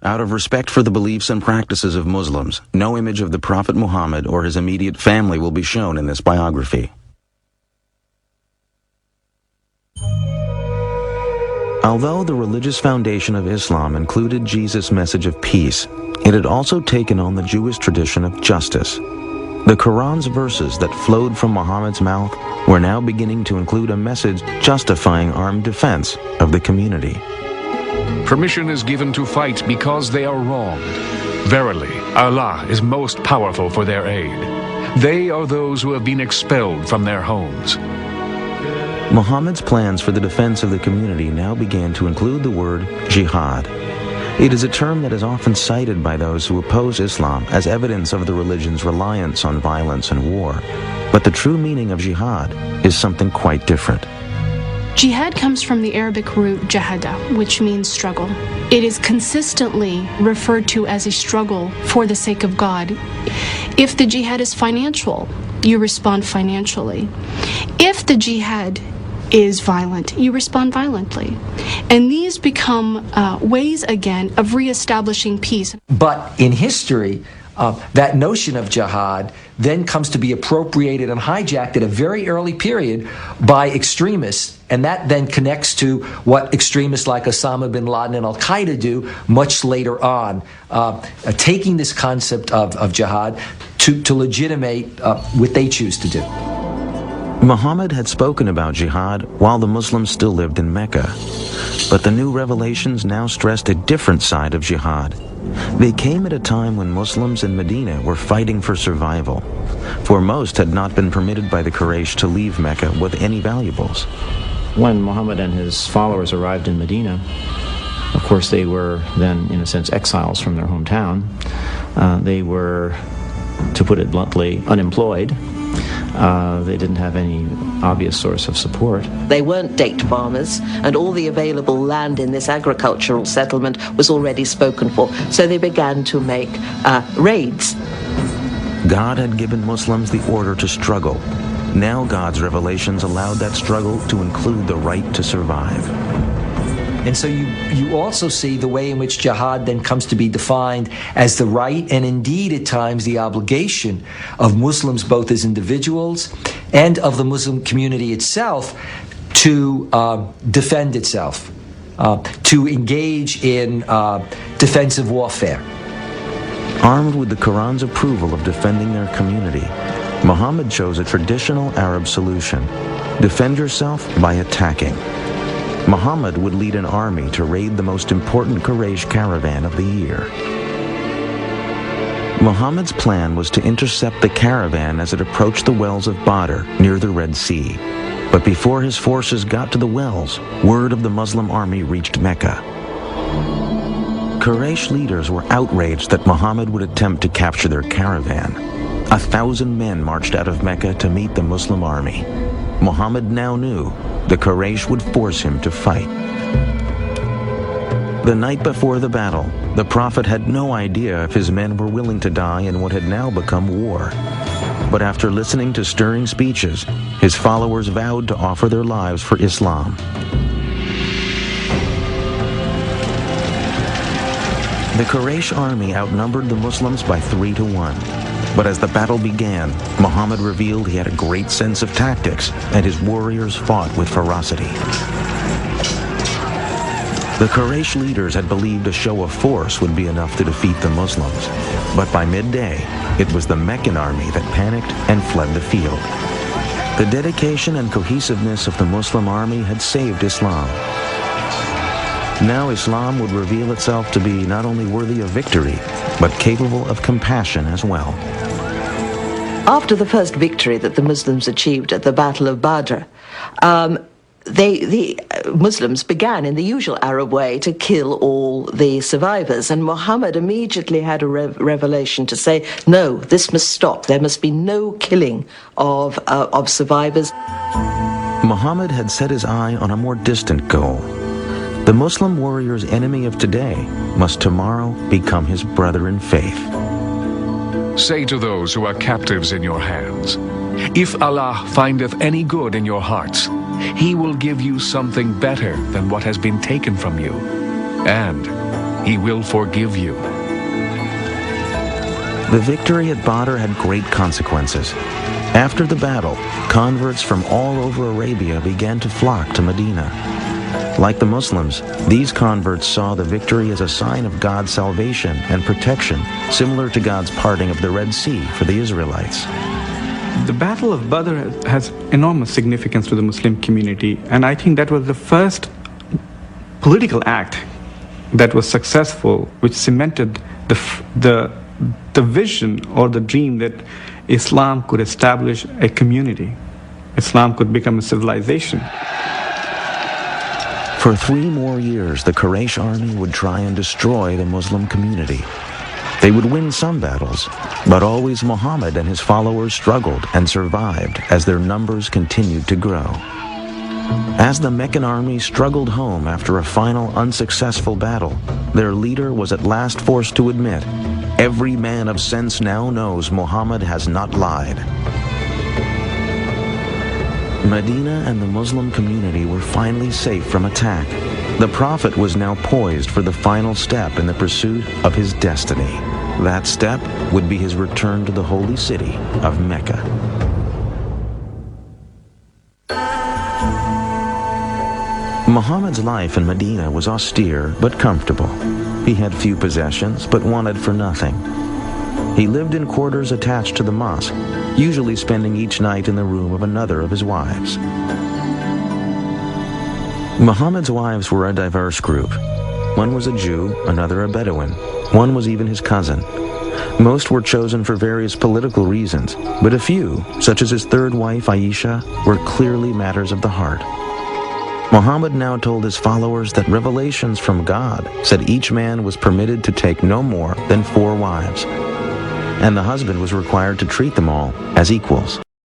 Out of respect for the beliefs and practices of Muslims, no image of the Prophet Muhammad or his immediate family will be shown in this biography. Although the religious foundation of Islam included Jesus' message of peace, it had also taken on the Jewish tradition of justice. The Quran's verses that flowed from Muhammad's mouth were now beginning to include a message justifying armed defense of the community. Permission is given to fight because they are wronged. Verily, Allah is most powerful for their aid. They are those who have been expelled from their homes. Muhammad's plans for the defense of the community now began to include the word jihad. It is a term that is often cited by those who oppose Islam as evidence of the religion's reliance on violence and war. But the true meaning of jihad is something quite different. Jihad comes from the Arabic root jahada, which means struggle. It is consistently referred to as a struggle for the sake of God. If the jihad is financial, you respond financially. If the jihad is violent, you respond violently. And these become ways again of reestablishing peace. But in history, that notion of jihad then comes to be appropriated and hijacked at a very early period by extremists, and that then connects to what extremists like Osama bin Laden and Al-Qaeda do much later on, taking this concept of jihad to legitimate what they choose to do. Muhammad had spoken about jihad while the Muslims still lived in Mecca, but the new revelations now stressed a different side of jihad. They came at a time when Muslims in Medina were fighting for survival, for most had not been permitted by the Quraysh to leave Mecca with any valuables. When Muhammad and his followers arrived in Medina, of course they were then, in a sense, exiles from their hometown. They were, to put it bluntly, unemployed. They didn't have any obvious source of support. They weren't date farmers, and all the available land in this agricultural settlement was already spoken for, so they began to make raids. God had given Muslims the order to struggle. Now God's revelations allowed that struggle to include the right to survive. And so you also see the way in which jihad then comes to be defined as the right and indeed at times the obligation of Muslims, both as individuals and of the Muslim community itself, to defend itself, to engage in defensive warfare. Armed with the Quran's approval of defending their community, Muhammad chose a traditional Arab solution: defend yourself by attacking. Muhammad would lead an army to raid the most important Quraysh caravan of the year. Muhammad's plan was to intercept the caravan as it approached the wells of Badr near the Red Sea. But before his forces got to the wells, word of the Muslim army reached Mecca. Quraysh leaders were outraged that Muhammad would attempt to capture their caravan. 1,000 men marched out of Mecca to meet the Muslim army. Muhammad now knew the Quraysh would force him to fight. The night before the battle, the Prophet had no idea if his men were willing to die in what had now become war. But after listening to stirring speeches, his followers vowed to offer their lives for Islam. The Quraysh army outnumbered the Muslims by 3 to 1. But as the battle began, Muhammad revealed he had a great sense of tactics, and his warriors fought with ferocity. The Quraysh leaders had believed a show of force would be enough to defeat the Muslims. But by midday, it was the Meccan army that panicked and fled the field. The dedication and cohesiveness of the Muslim army had saved Islam. Now Islam would reveal itself to be not only worthy of victory, but capable of compassion as well. After the first victory that the Muslims achieved at the Battle of Badr, the Muslims began in the usual Arab way to kill all the survivors, and Muhammad immediately had a revelation to say, no, this must stop. There must be no killing of survivors. Muhammad had set his eye on a more distant goal. The Muslim warrior's enemy of today must tomorrow become his brother in faith. Say to those who are captives in your hands, if Allah findeth any good in your hearts, He will give you something better than what has been taken from you. And he will forgive you. The victory at Badr had great consequences. After the battle, converts from all over Arabia began to flock to Medina. Like the Muslims, these converts saw the victory as a sign of God's salvation and protection, similar to God's parting of the Red Sea for the Israelites. The Battle of Badr has enormous significance to the Muslim community, and I think that was the first political act that was successful, which cemented the vision or the dream that Islam could establish a community. Islam could become a civilization. For 3 more years, the Quraysh army would try and destroy the Muslim community. They would win some battles, but always Muhammad and his followers struggled and survived as their numbers continued to grow. As the Meccan army struggled home after a final unsuccessful battle, their leader was at last forced to admit, "Every man of sense now knows Muhammad has not lied." Medina and the Muslim community were finally safe from attack. The Prophet was now poised for the final step in the pursuit of his destiny. That step would be his return to the holy city of Mecca. Muhammad's life in Medina was austere but comfortable. He had few possessions but wanted for nothing. He lived in quarters attached to the mosque, usually spending each night in the room of another of his wives. Muhammad's wives were a diverse group. One was a Jew, another a Bedouin. One was even his cousin. Most were chosen for various political reasons, but a few, such as his third wife Aisha, were clearly matters of the heart. Muhammad now told his followers that revelations from God said each man was permitted to take no more than 4 wives, and the husband was required to treat them all as equals.